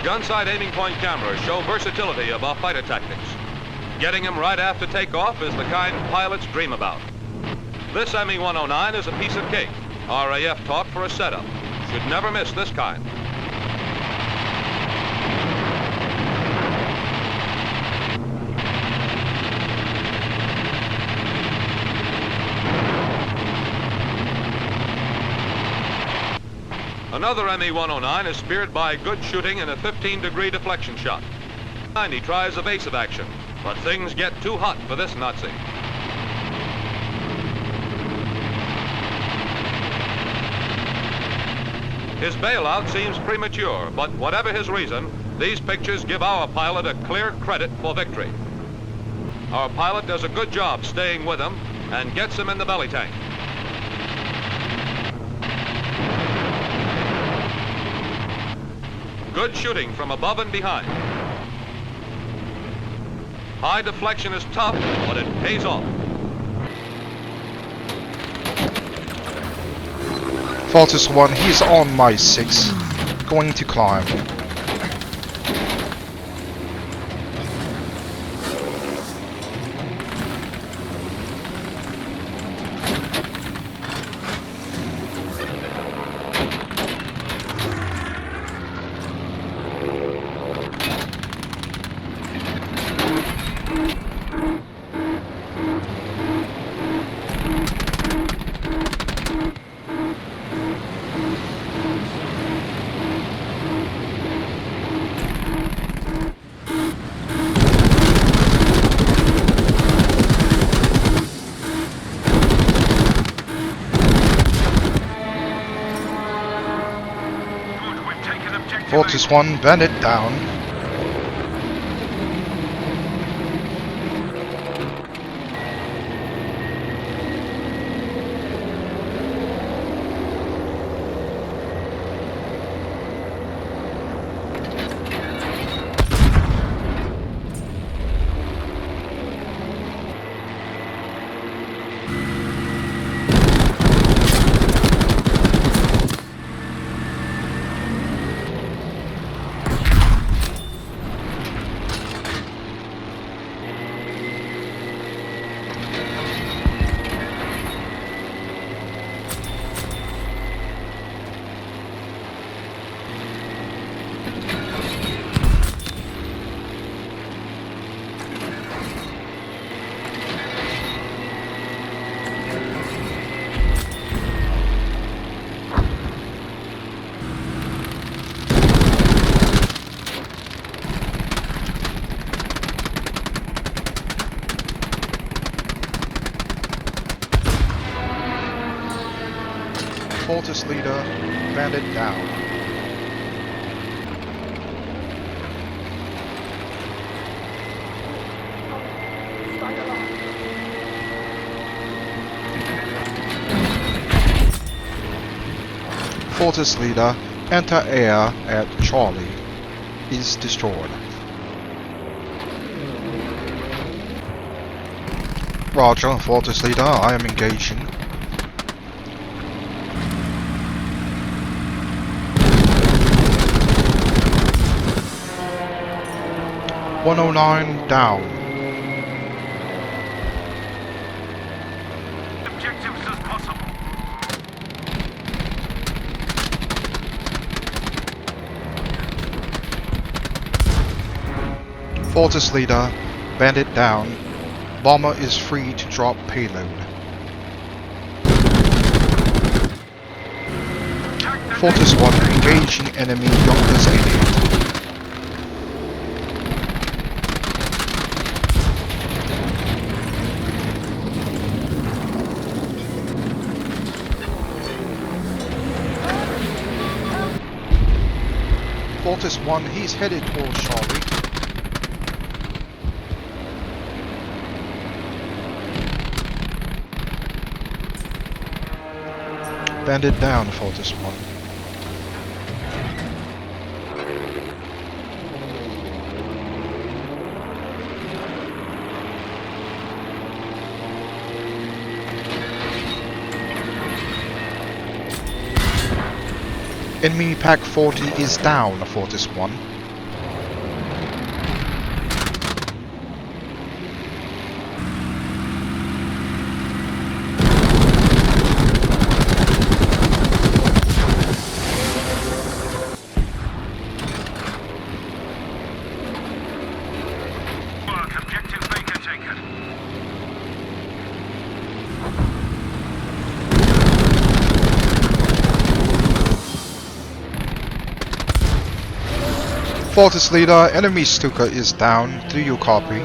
Gun-sight aiming point cameras show versatility of our fighter tactics. Getting them right after takeoff is the kind pilots dream about. This ME-109 is a piece of cake. RAF talk for a setup. Should never miss this kind. Another ME-109 is speared by good shooting in a 15-degree deflection shot. He tries evasive action, but things get too hot for this Nazi. His bailout seems premature, but whatever his reason, these pictures give our pilot a clear credit for victory. Our pilot does a good job staying with him and gets him in the belly tank. Good shooting from above and behind. High deflection is tough, but it pays off. Fortis 1, he's on my 6, going to climb. Fortis 1, bandit down. Fortis leader, bandit down. Fortis leader, enter air at Charlie. Is destroyed. Roger, Fortis leader, I am engaging. .109 down. Objectives as possible. Fortis leader, bandit down. Bomber is free to drop payload. Fortis 1 engaging enemy Yonkers 88. Fortis 1, he's headed towards Charlie. Bandit down, Fortis 1. Enemy Pack 40 is down, Fortis 1. Fortis leader, enemy Stuka is down. Do you copy?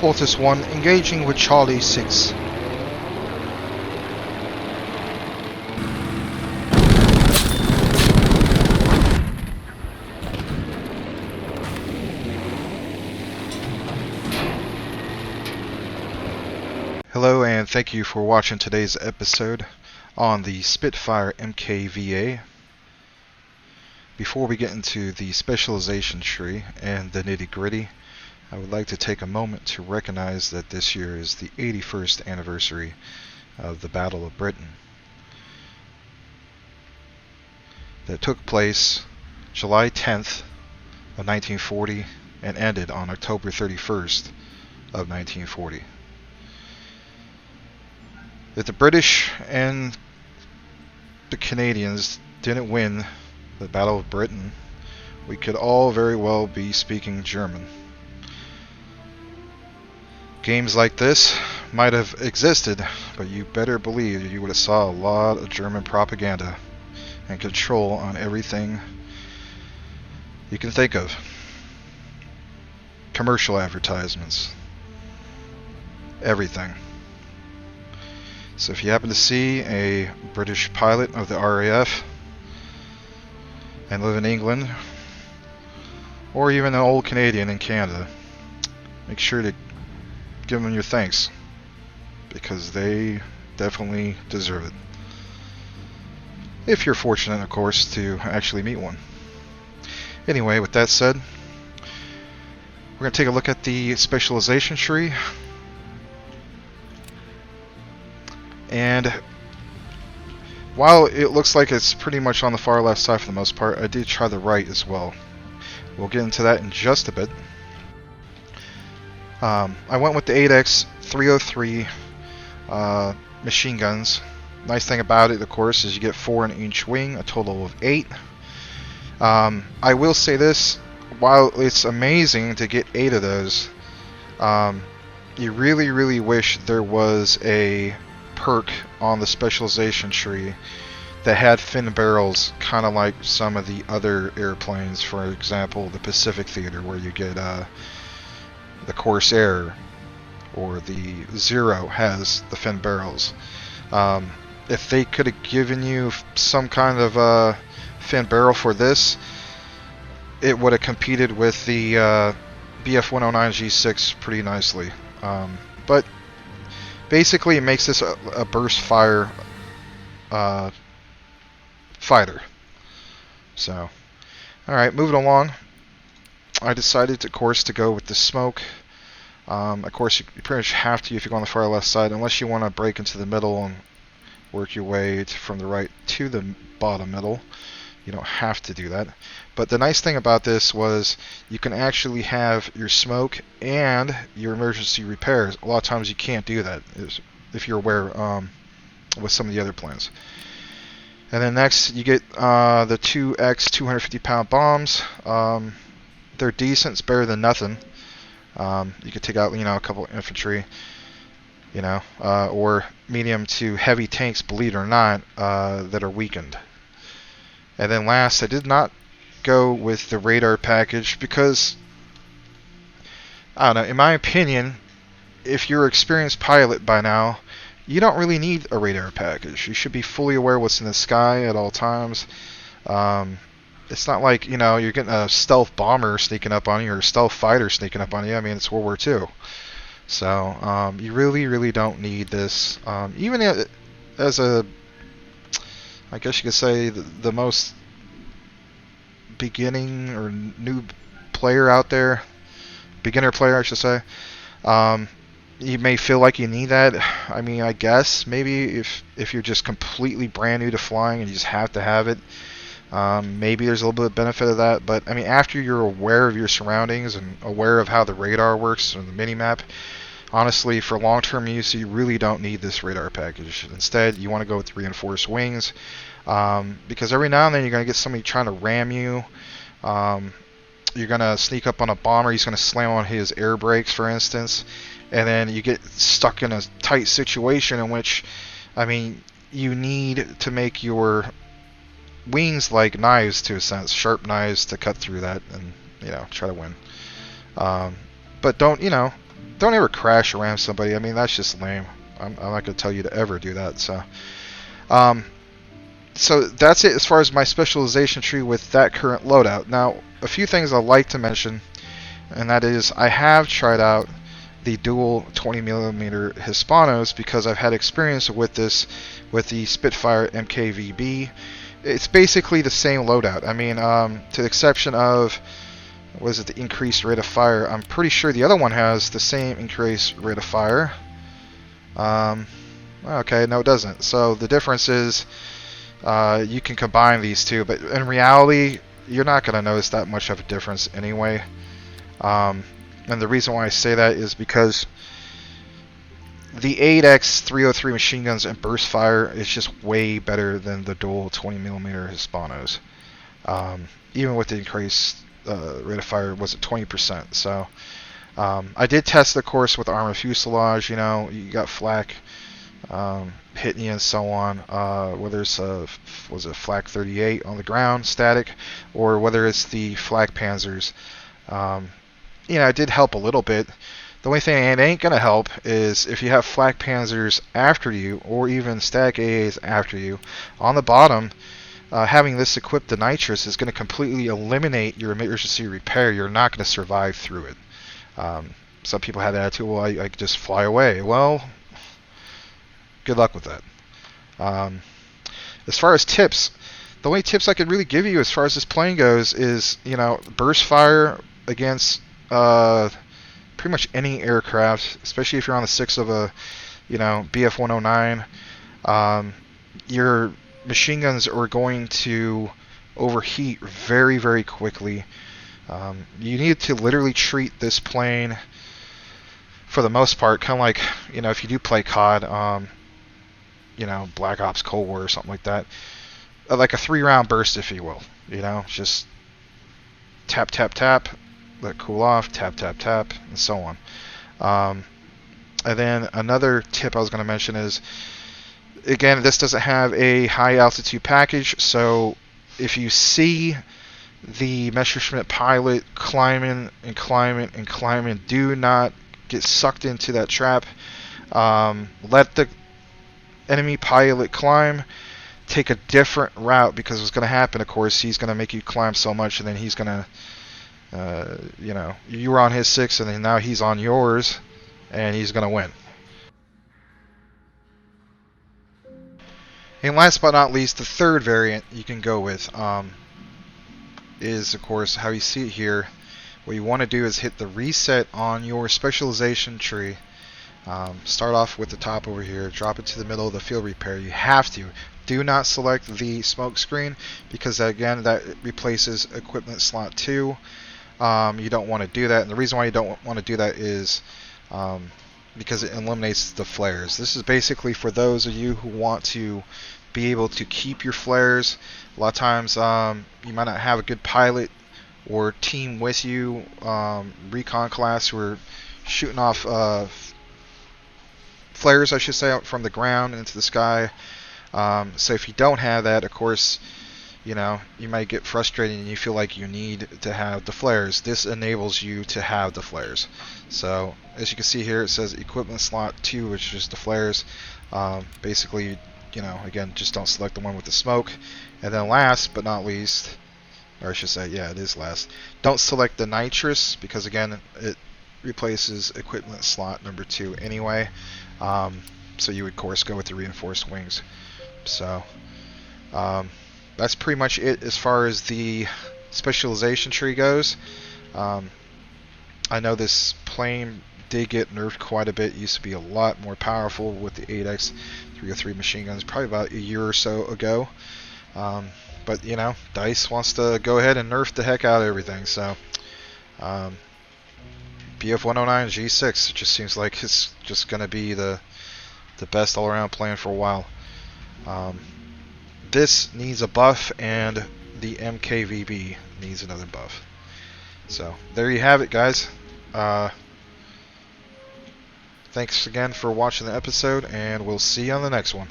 Fortis 1 engaging with Charlie 6. Hello and thank you for watching today's episode on the Spitfire MK VA. Before we get into the specialization tree and the nitty-gritty, I would like to take a moment to recognize that this year is the 81st anniversary of the Battle of Britain that took place July 10th of 1940 and ended on October 31st of 1940. If the British and the Canadians didn't win the Battle of Britain, we could all very well be speaking German. Games like this might have existed, but you better believe you would have saw a lot of German propaganda and control on everything you can think of. Commercial advertisements. Everything. So if you happen to see a British pilot of the RAF and live in England, or even an old Canadian in Canada, make sure to give them your thanks, because they definitely deserve it. If you're fortunate, of course, to actually meet one. Anyway, with that said, we're going to take a look at the specialization tree. And while it looks like it's pretty much on the far left side for the most part, I did try the right as well. We'll get into that in just a bit. I went with the 8X 303 machine guns. Nice thing about it, of course, is you get 4 in each wing, a total of 8. I will say this, while it's amazing to get 8 of those, you really wish there was a perk on the specialization tree that had fin barrels, kind of like some of the other airplanes. For example, the Pacific Theater, where you get the Corsair or the Zero has the fin barrels. If they could have given you some kind of fin barrel for this, it would have competed with the BF-109 G6 pretty nicely. But basically, it makes this a burst fire fighter. So, alright, moving along. I decided, of course, to go with the smoke. Of course, you pretty much have to if you go on the far left side, unless you want to break into the middle and work your way from the right to the bottom middle. You don't have to do that. But the nice thing about this was you can actually have your smoke and your emergency repairs. A lot of times you can't do that, if you're aware, with some of the other plans. And then next you get the 2X 250-pound bombs. They're decent. It's better than nothing. You could take out, a couple of infantry, or medium to heavy tanks, believe it or not, that are weakened. And then last, I did not go with the radar package because, I don't know, in my opinion, if you're an experienced pilot by now, you don't really need a radar package. You should be fully aware what's in the sky at all times. It's not like, you're getting a stealth bomber sneaking up on you or a stealth fighter sneaking up on you. I mean, it's World War II. So, you really don't need this. Even as a, I guess you could say, the most beginning or new player out there, beginner player I should say, you may feel like you need that. I mean, I guess maybe if you're just completely brand new to flying and you just have to have it, maybe there's a little bit of benefit of that. But I mean, after you're aware of your surroundings and aware of how the radar works or the mini-map, honestly, for long-term use, you really don't need this radar package. Instead, you want to go with reinforced wings, because every now and then you're going to get somebody trying to ram you. You're going to sneak up on a bomber. He's going to slam on his air brakes, for instance, and then you get stuck in a tight situation in which, I mean, you need to make your wings like knives to a sense, sharp knives to cut through that and, try to win. But don't ever crash around somebody. I mean, that's just lame. I'm not going to tell you to ever do that. So that's it as far as my specialization tree with that current loadout. Now, a few things I'd like to mention, and that is I have tried out the dual 20mm Hispanos because I've had experience with this with the Spitfire MK VA. It's basically the same loadout. I mean, to the exception of, the increased rate of fire. I'm pretty sure the other one has the same increased rate of fire. Okay, no it doesn't. So the difference is you can combine these two, but in reality, you're not going to notice that much of a difference anyway. And the reason why I say that is because the 8X 303 machine guns and burst fire is just way better than the dual 20mm Hispanos. Even with the increased rate of fire, was at 20%. So I did test the course with armor fuselage. You got flak hitting you and so on. Whether it's was it flak 38 on the ground static, or whether it's the flak panzers. It did help a little bit. The only thing it ain't gonna help is if you have flak panzers after you, or even static AAs after you. On the bottom, having this equipped the nitrous is going to completely eliminate your emergency repair. You're not going to survive through it. Some people have the attitude, well, I could just fly away. Well, good luck with that. As far as tips, the only tips I could really give you as far as this plane goes is, burst fire against pretty much any aircraft, especially if you're on the 6 of a, BF-109. Your machine guns are going to overheat very, very quickly. You need to literally treat this plane, for the most part, kind of like, if you do play COD, Black Ops Cold War or something like that, like a 3-round burst, if you will. Just tap, tap, tap, let it cool off, tap, tap, tap, and so on. And then another tip I was going to mention is, again, this doesn't have a high altitude package, so if you see the Messerschmitt pilot climbing and climbing and climbing, do not get sucked into that trap. Let the enemy pilot climb. Take a different route, because what's going to happen, of course, he's going to make you climb so much, and then he's going to, you were on his 6, and then now he's on yours, and he's going to win. And last but not least, the third variant you can go with is, of course, how you see it here. What you want to do is hit the reset on your specialization tree. Start off with the top over here, drop it to the middle of the field repair. You have to. Do not select the smoke screen, because again, that replaces equipment slot 2. You don't want to do that, and the reason why you don't want to do that is because it eliminates the flares. This is basically for those of you who want to be able to keep your flares. A lot of times you might not have a good pilot or team with you, recon class, who are shooting off flares, I should say, out from the ground into the sky. So if you don't have that, of course, you might get frustrated and you feel like you need to have the flares. This enables you to have the flares. So as you can see here, it says equipment slot 2, which is the flares. Basically, again, just don't select the one with the smoke. And then last but not least, or I should say, yeah, it is last, don't select the nitrous, because again, it replaces equipment slot number 2 anyway. So you would, of course, go with the reinforced wings. So that's pretty much it as far as the specialization tree goes. I know this plane did get nerfed quite a bit. It used to be a lot more powerful with the 8X 303 machine guns, probably about a year or so ago. But DICE wants to go ahead and nerf the heck out of everything. So BF-109 G6, it just seems like it's just going to be the best all-around plane for a while. This needs a buff, and the MK VA needs another buff. So there you have it, guys. Thanks again for watching the episode, and we'll see you on the next one.